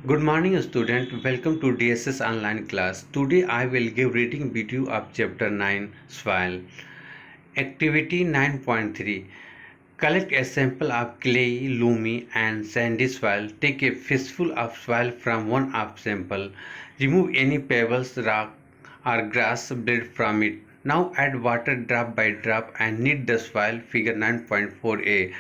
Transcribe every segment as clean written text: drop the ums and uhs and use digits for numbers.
Good morning student, welcome to DSS online class. Today I will give reading video of chapter 9 soil. Activity 9.3. Collect a sample of clay, loamy and sandy soil. Take a fistful of soil from one of sample. Remove any pebbles, rock or grass blade from it. Now add water drop by drop and knead the soil, figure 9.4a.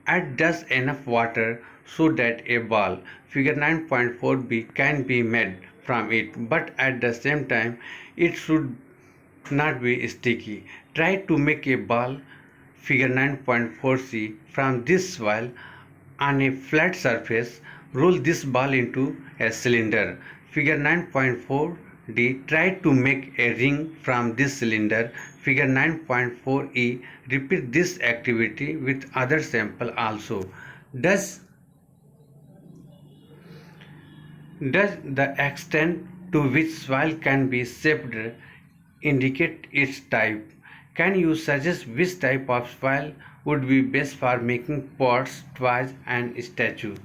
Add just enough water so that a ball, figure 9.4b, can be made from it, but at the same time it should not be sticky. Try to make a ball, figure 9.4c, from this soil on a flat surface. Roll this ball into a cylinder, figure 9.4d. Try to make a ring from this cylinder, figure 9.4e. Repeat this activity with other sample also. Does does the extent to which soil can be shaped indicate its type? Can you suggest which type of soil would be best for making pots, toys and statues?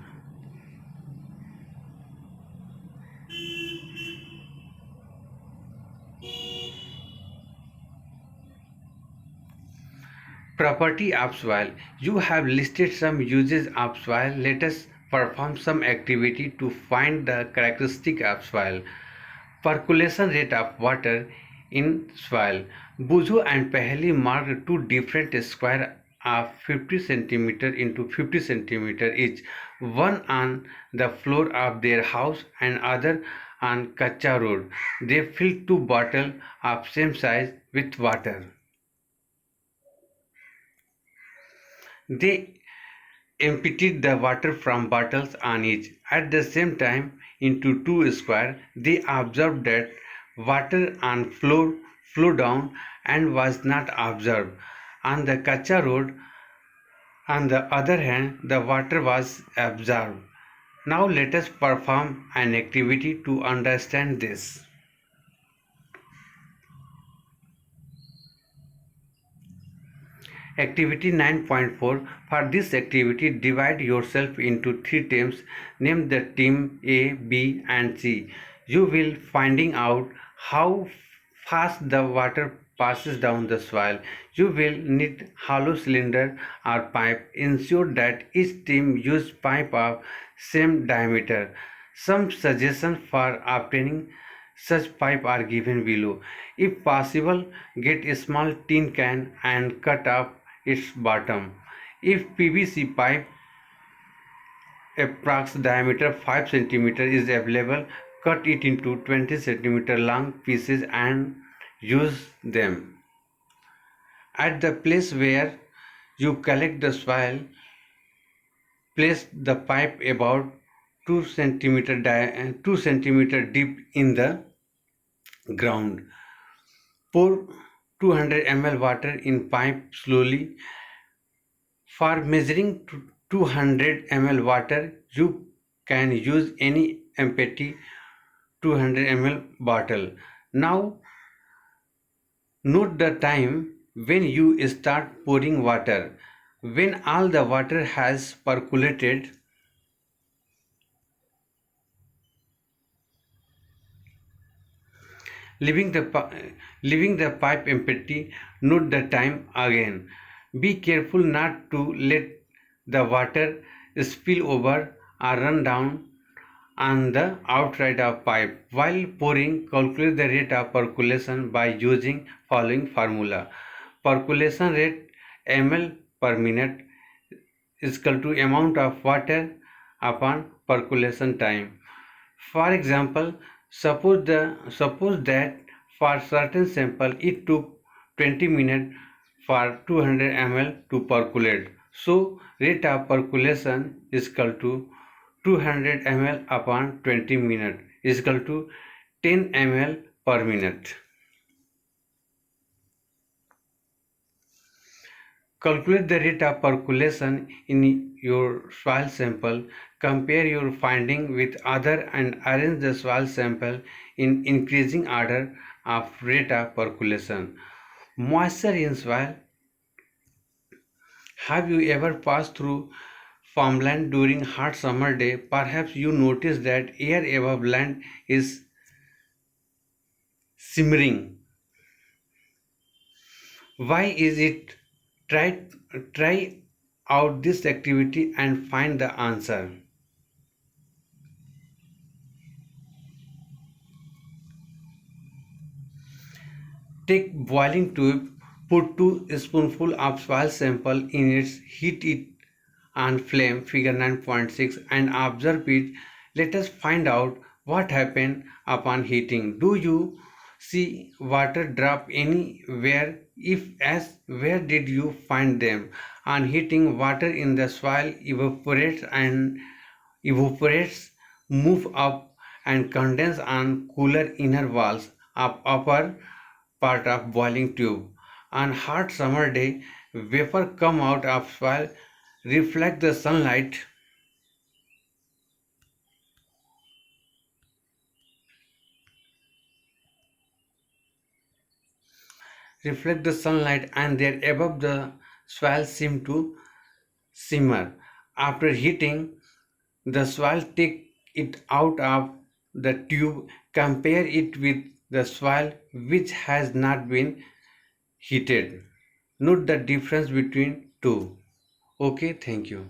Property of soil. You have listed some uses of soil. Let us perform some activity to find the characteristic of soil. Percolation rate of water in soil. Buzo and Paheli marked two different square of 50 cm into 50 cm each, one on the floor of their house and other on Kacha road. They filled two bottles of same size with water. They emptied the water from bottles on each. At the same time, into two square, they observed that water on floor flowed down and was not observed. On the Kacha road, on the other hand, the water was observed. Now let us perform an activity to understand this. Activity 9.4. For this activity, divide yourself into three teams. Name the team A, B and C. You will finding out how fast the water passes down the soil. You will need hollow cylinder or pipe. Ensure that each team use pipe of same diameter. Some suggestions for obtaining such pipe are given below. If possible, get a small tin can and cut off its bottom. If PVC pipe approx diameter 5 cm is available, cut it into 20 cm long pieces and use them. At the place where you collect the soil, place the pipe about 2 cm 2 cm deep in the ground. Pour 200 ml water in pipe slowly. For measuring 200 ml water, you can use any empty 200 ml bottle. Now note the time when you start pouring water. When all the water has percolated, leaving the, leaving the pipe empty, note the time again. Be careful not to let the water spill over or run down on the outside of pipe. While pouring, calculate the rate of percolation by using following formula. Percolation rate ml per minute is equal to amount of water upon percolation time. For example, suppose that for certain sample it took 20 minutes for 200 ml to percolate. So rate of percolation is equal to 200 ml upon 20 minutes is equal to 10 ml per minute. Calculate the rate of percolation in your soil sample. Compare your finding with other and arrange the soil sample in increasing order of rate of percolation. Moisture in soil. Have you ever passed through farmland during hot summer day, perhaps you notice that air above land is simmering. Why is it? Try out this activity and find the answer. Take boiling tube, put 2 spoonful of soil sample in it, heat it on flame figure 9.6 and observe it. Let us find out what happened upon heating. Do you see water drop anywhere? If yes, where did you find them? On heating, water in the soil evaporates, move up and condense on cooler inner walls of upper part of boiling tube. On hot summer day, vapor come out of soil, reflect the sunlight, and there above the soil seem to simmer. After heating, the soil take it out of the tube, compare it with the soil which has not been heated. Note the difference between two. Okay, thank you.